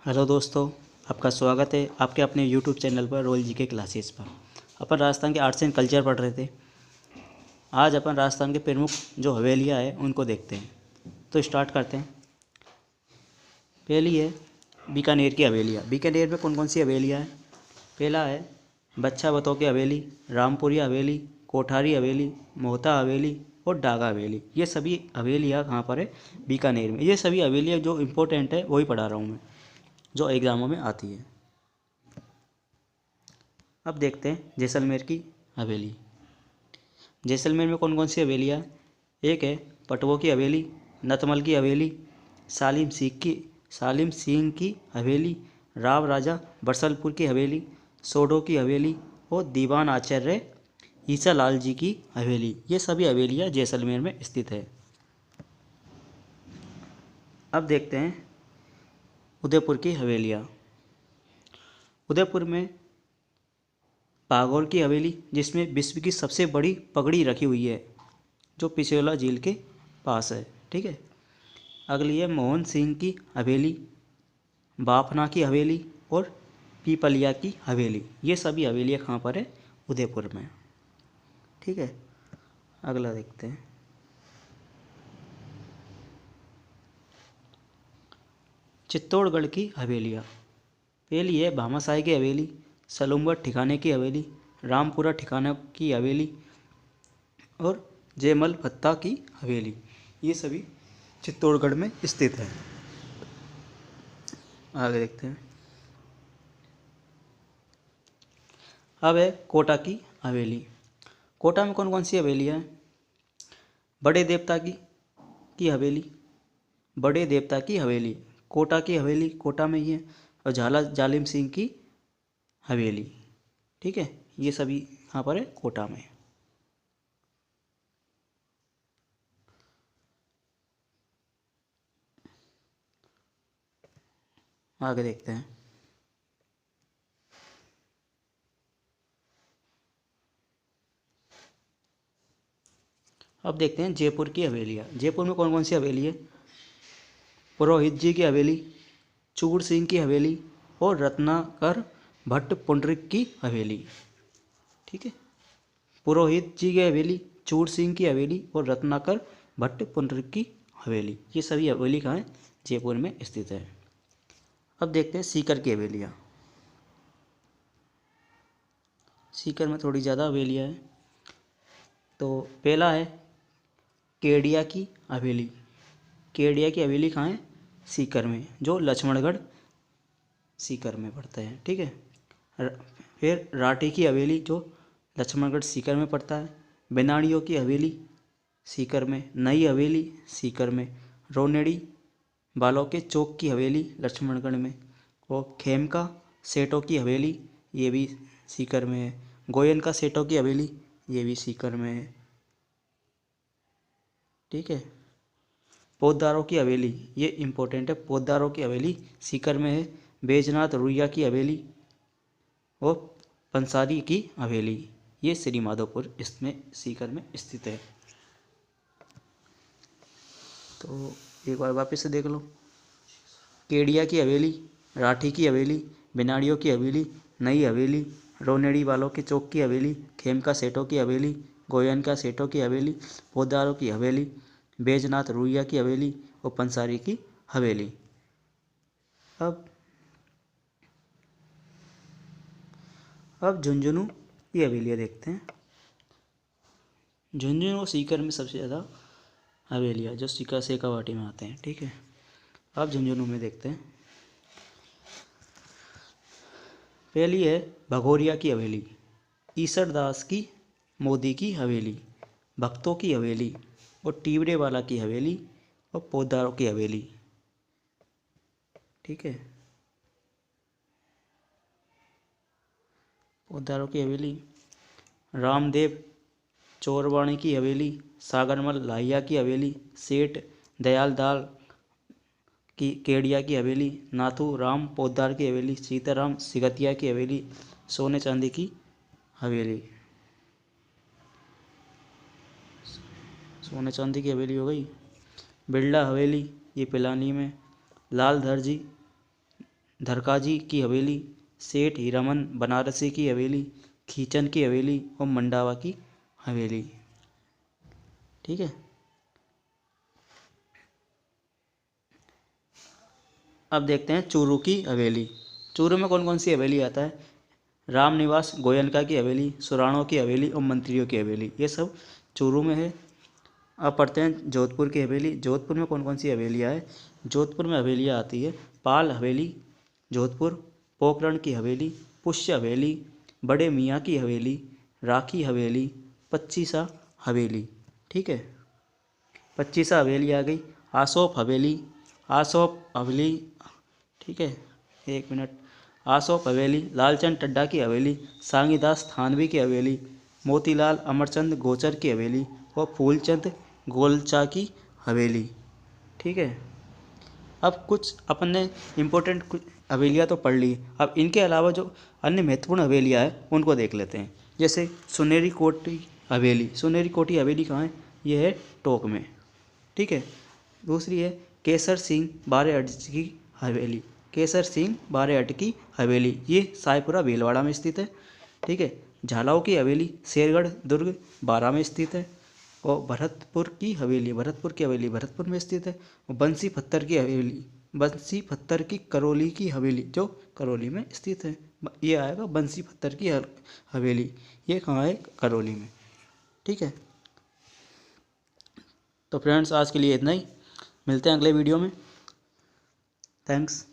Hello दोस्तों, आपका स्वागत है आपके अपने यूट्यूब चैनल पर रोयल जी के क्लासेस पर। अपन राजस्थान के आर्ट्स एंड कल्चर पढ़ रहे थे। आज अपन राजस्थान के प्रमुख जो हवेलियाँ हैं उनको देखते हैं। तो स्टार्ट करते हैं। पहली है बीकानेर की हवेलियाँ। बीकानेर में कौन कौन सी हवेलियाँ हैं? पहला है बच्चा बतौ की हवेली, रामपुरी हवेली, कोठारी हवेली, मोहता हवेली और डागा हवेली। ये सभी हवेलियाँ कहाँ पर है? बीकानेर में। ये सभी हवेलियाँ जो इम्पोर्टेंट है वही पढ़ा रहा हूँ मैं, जो एग्ज़ामों में आती है। अब देखते हैं जैसलमेर की हवेली। जैसलमेर में कौन कौन सी हवेलियाँ? एक है पटवों की हवेली, नतमल की हवेली, सालिम सिंह की हवेली, राव राजा बरसलपुर की हवेली, सोडो की हवेली और दीवान आचार्य ईसा लाल जी की हवेली। ये सभी हवेलियाँ जैसलमेर में स्थित है। अब देखते हैं उदयपुर की हवेलियाँ। उदयपुर में बागौर की हवेली, जिसमें विश्व की सबसे बड़ी पगड़ी रखी हुई है, जो पिछोला झील के पास है। ठीक है। अगली है मोहन सिंह की हवेली, बाफना की हवेली और पीपलिया की हवेली। ये सभी हवेलियाँ कहाँ पर है? उदयपुर में। ठीक है। अगला देखते हैं चित्तौड़गढ़ की हवेलियाँ। पहली है भामाशाही की हवेली, सलूमगढ़ ठिकाने की हवेली, रामपुरा ठिकाना की हवेली और जयमल भत्ता की हवेली। ये सभी चित्तौड़गढ़ में स्थित है। आगे देखते हैं। अब है कोटा की हवेली। कोटा में कौन कौन सी हवेलियाँ हैं? बड़े देवता की हवेली, बड़े देवता की हवेली, कोटा की हवेली कोटा में ही है। और झाला जालिम सिंह की हवेली। ठीक है। ये सभी यहाँ पर है कोटा में। आगे देखते हैं। अब देखते हैं जयपुर की हवेलियाँ। जयपुर में कौन कौन सी हवेली है? पुरोहित जी की हवेली, चूड़ सिंह की हवेली और रत्नाकर भट्ट पुंडरिक की हवेली। ठीक है। पुरोहित जी की हवेली, चूड़ सिंह की हवेली और रत्नाकर भट्ट पुंडरिक की हवेली। ये सभी हवेली कहाँ है? जयपुर में स्थित है। अब देखते हैं सीकर की हवेलियाँ। सीकर में थोड़ी ज़्यादा हवेलियाँ हैं। तो पहला है केडिया की हवेली। केडिया की हवेली कहाँ है? सीकर में, जो लक्ष्मणगढ़ सीकर में पड़ता है। ठीक है। फिर राठी की हवेली, जो लक्ष्मणगढ़ सीकर में पड़ता है। बेनाड़ियों की हवेली सीकर में। नई हवेली सीकर में। रोनेड़ी बालों के चौक की हवेली लक्ष्मणगढ़ में। और खेमका सेठों की हवेली, ये भी सीकर में है। गोयन का सेठों की हवेली, ये भी सीकर में है। ठीक है। पोद्दारों की हवेली, ये इम्पोर्टेंट है। पोद्दारों की हवेली सीकर में है। बैजनाथ रुइया की हवेली और पंसारी की हवेली, ये श्री माधोपुर इसमें सीकर में स्थित है। तो एक बार वापस से देख लो। केडिया की हवेली, राठी की हवेली, बिनाड़ियों की हवेली, नई हवेली, रोनेड़ी वालों के चौक की हवेली, खेमका सेठों की हवेली, गोयन का सेठों की हवेली, पोद्दारों की हवेली, बैजनाथ रुइया की हवेली और पंसारी की हवेली। अब झुंझुनू की हवेलियाँ देखते हैं। झुंझुनू और सीकर में सबसे ज़्यादा हवेलियाँ जो सीकर शेखावाटी में आते हैं। ठीक है। अब झुंझुनू में देखते हैं। पहली है भगोरिया की हवेली, ईसरदास की मोदी की हवेली, भक्तों की हवेली और टीवरे वाला की हवेली और पोद्दारों की हवेली। ठीक है। पोद्दारों की हवेली रामदेव चोरवाणी की हवेली, सागरमल लाहिया की हवेली, सेठ दयाल दाल की केडिया की हवेली, नाथू राम पोद्दार की हवेली, सीताराम सिगतिया की हवेली, सोने चांदी की हवेली। सोने चांदी की हवेली हो गई। बिरला हवेली, ये पिलानी में। लाल धरजी धरकाजी की हवेली, सेठ हीरामन बनारसी की हवेली, खीचन की हवेली और मंडावा की हवेली। ठीक है। अब देखते हैं चूरू की हवेली। चूरू में कौन कौन सी हवेली आता है? रामनिवास गोयनका की हवेली, सुराणों की हवेली और मंत्रियों की हवेली, ये सब चूरू में है। अब पढ़ते हैं जोधपुर की हवेली। जोधपुर में कौन कौन सी हवेलियाँ हैं? जोधपुर में हवेलियाँ आती है पाल हवेली जोधपुर, पोकरण की हवेली, पुष्य हवेली, बड़े मियाँ की हवेली, राखी हवेली, पच्चीसा हवेली। ठीक है। पच्चीसा हवेली आ गई। आसोप हवेली, आसोप हवेली। ठीक है, एक मिनट। आसोप हवेली लालचंद टड्डा की हवेली, सांगीदास थानवी की हवेली, मोतीलाल अमरचंद गोचर की हवेली और फूलचंद गोलचा की हवेली। ठीक है। अब कुछ अपन ने इम्पोर्टेंट कुछ हवेलियाँ तो पढ़ ली, अब इनके अलावा जो अन्य महत्वपूर्ण हवेलियाँ हैं उनको देख लेते हैं। जैसे सुनेरी कोटी हवेली। सुनेरी कोटी हवेली कहाँ है? ये है टोंक में। ठीक है। दूसरी है केसर सिंह बारेहट की हवेली। केसर सिंह बारेहट की हवेली, ये सायपुरा भीलवाड़ा में स्थित है। ठीक है। झालाओं की हवेली शेरगढ़ दुर्ग बारा में स्थित है। और भरतपुर की हवेली भरतपुर में स्थित है। और बंसी पत्थर की हवेली, बंसी पत्थर की करौली की हवेली जो करौली में स्थित है। ये आएगा बंसी पत्थर की हवेली, ये कहाँ है? करौली में। ठीक है। तो फ्रेंड्स आज के लिए इतना ही, मिलते हैं अगले वीडियो में। थैंक्स।